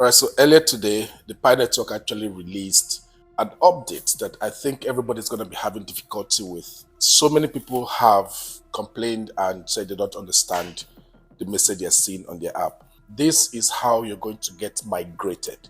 All right, so earlier today, the Pi Network actually released an update that I think everybody's going to be having difficulty with. So many people have complained and said they don't understand the message they're seeing on their app. This is how you're going to get migrated.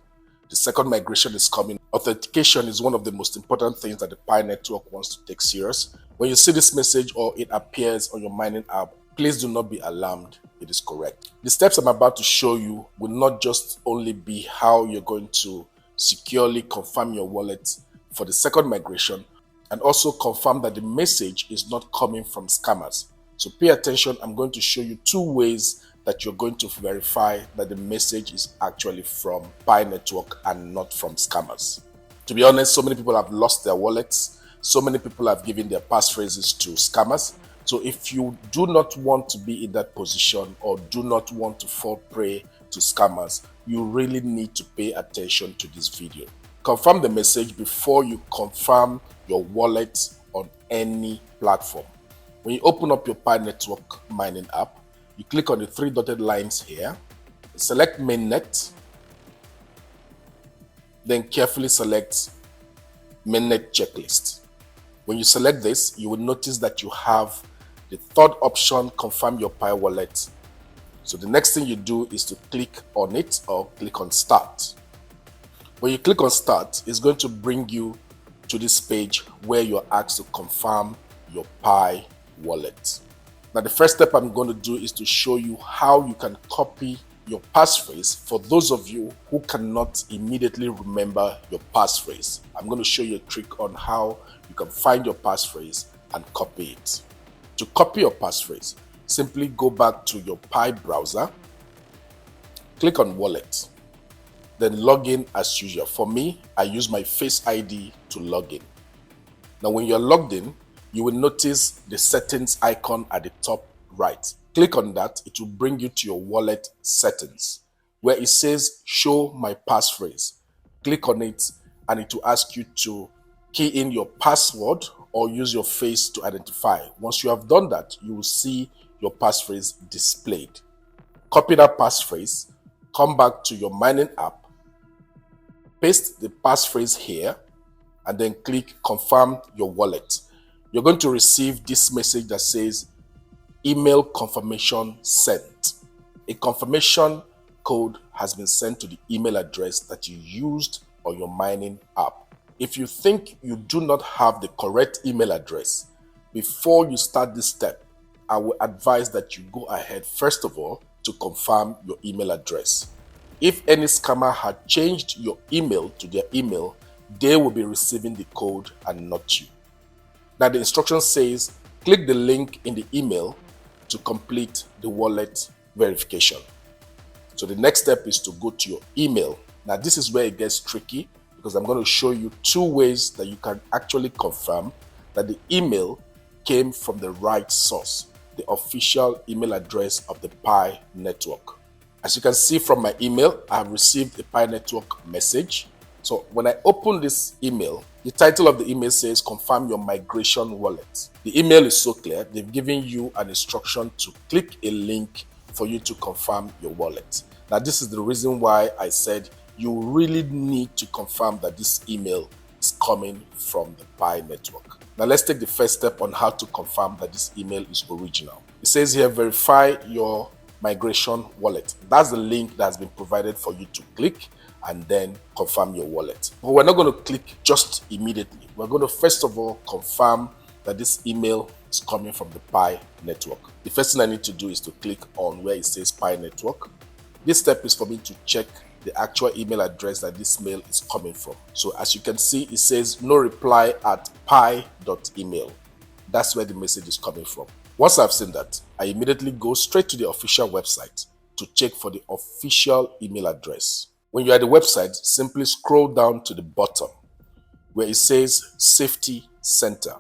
The second migration is coming. Authentication is one of the most important things that the Pi Network wants to take serious. When you see this message or it appears on your mining app, please do not be alarmed. It is correct. The steps I'm about to show you will not just only be how you're going to securely confirm your wallet for the second migration, and also confirm that the message is not coming from scammers. So pay attention. I'm going to show you 2 ways that you're going to verify that the message is actually from Pi Network and not from scammers. To be honest, so many people have lost their wallets. So many people have given their passphrases to scammers. So if you do not want to be in that position or do not want to fall prey to scammers, you really need to pay attention to this video. Confirm the message before you confirm your wallet on any platform. When you open up your Pi Network mining app, you click on the 3 dotted lines here, select Mainnet, then carefully select Mainnet checklist. When you select this, you will notice that you have the third option, confirm your Pi wallet. So the next thing you do is to click on it or click on start. When you click on start, it's going to bring you to this page where you're asked to confirm your Pi wallet. Now, the first step I'm going to do is to show you how you can copy your passphrase for those of you who cannot immediately remember your passphrase. I'm going to show you a trick on how you can find your passphrase and copy it. To copy your passphrase, simply go back to your Pi browser, click on Wallet, then log in as usual. For me, I use my Face ID to log in. Now, when you're logged in, you will notice the settings icon at the top right. Click on that. It will bring you to your wallet settings where it says show my passphrase. Click on it and it will ask you to key in your password or use your face to identify. Once you have done that, you will see your passphrase displayed. Copy that passphrase, come back to your mining app, paste the passphrase here, and then click confirm your wallet. You're going to receive this message that says email confirmation sent. A confirmation code has been sent to the email address that you used on your mining app. If you think you do not have the correct email address, before you start this step, I will advise that you go ahead first of all to confirm your email address. If any scammer had changed your email to their email, they will be receiving the code and not you. Now the instruction says, click the link in the email to complete the wallet verification. So the next step is to go to your email. Now this is where it gets tricky because I'm going to show you 2 ways that you can actually confirm that the email came from the right source, the official email address of the Pi Network. As you can see from my email, I have received a Pi Network message. So when I open this email, the title of the email says confirm your migration wallet. The email is so clear. They've given you an instruction to click a link for you to confirm your wallet. Now this is the reason why I said you really need to confirm that this email is coming from the Pi Network. Now let's take the first step on how to confirm that this email is original. It says here verify your migration wallet. That's the link that has been provided for you to click and then confirm your wallet. But we're not going to click just immediately. We're going to first of all confirm that this email is coming from the Pi Network. The first thing I need to do is to click on where it says Pi Network. This step is for me to check the actual email address that this mail is coming from. So as you can see, it says no reply at pi.email. That's where the message is coming from. Once I've seen that, I immediately go straight to the official website to check for the official email address. When you're at the website, simply scroll down to the bottom where it says Safety Center.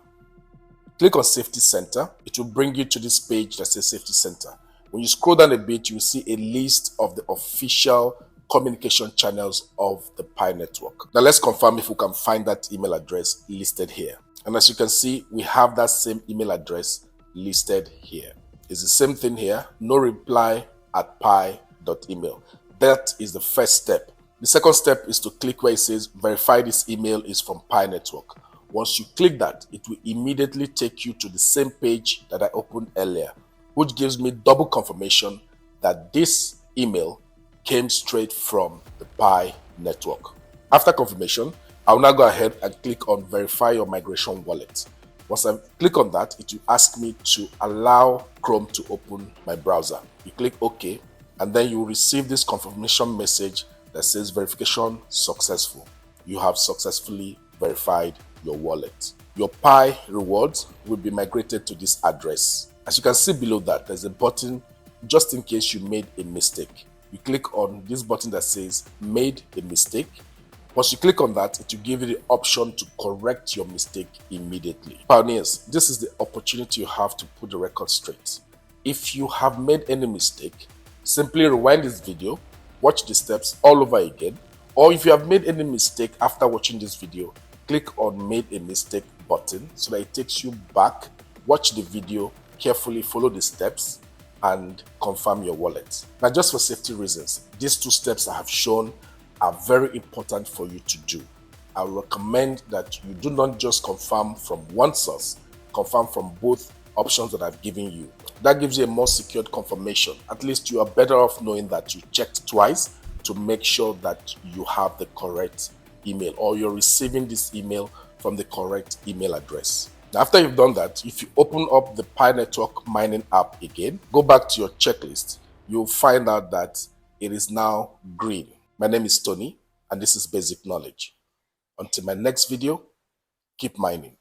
Click on Safety Center. It will bring you to this page that says Safety Center. When you scroll down a bit, you will see a list of the official communication channels of the Pi Network. Now let's confirm if we can find that email address listed here. And as you can see, we have that same email address listed here. It's the same thing here, no reply at pi.email. That is the first step The second step is to click where it says verify this email is from Pi Network. Once you click that, it will immediately take you to the same page that I opened earlier, which gives me double confirmation that this email came straight from the Pi Network. After confirmation, I'll now go ahead and click on verify your migration wallet. Once I click on that, it will ask me to allow Chrome to open my browser. You click OK, and then you will receive this confirmation message that says verification successful. You have successfully verified your wallet. Your Pi rewards will be migrated to this address. As you can see below that, there's a button just in case you made a mistake. You click on this button that says made a mistake. Once you click on that, it will give you the option to correct your mistake immediately. Pioneers, this is the opportunity you have to put the record straight. If you have made any mistake, simply rewind this video, watch the steps all over again, or if you have made any mistake after watching this video, click on made a mistake button so that it takes you back, watch the video, carefully follow the steps, and confirm your wallet. Now, just for safety reasons, these two steps I have shown are very important for you to do. I recommend that you do not just confirm from one source, confirm from both options that I've given you. That gives you a more secured confirmation. At least you are better off knowing that you checked twice to make sure that you have the correct email or you're receiving this email from the correct email address. Now, after you've done that, if you open up the Pi Network mining app again, go back to your checklist, you'll find out that it is now green. My name is Tony, and this is Basic Knowledge. Until my next video, keep mining.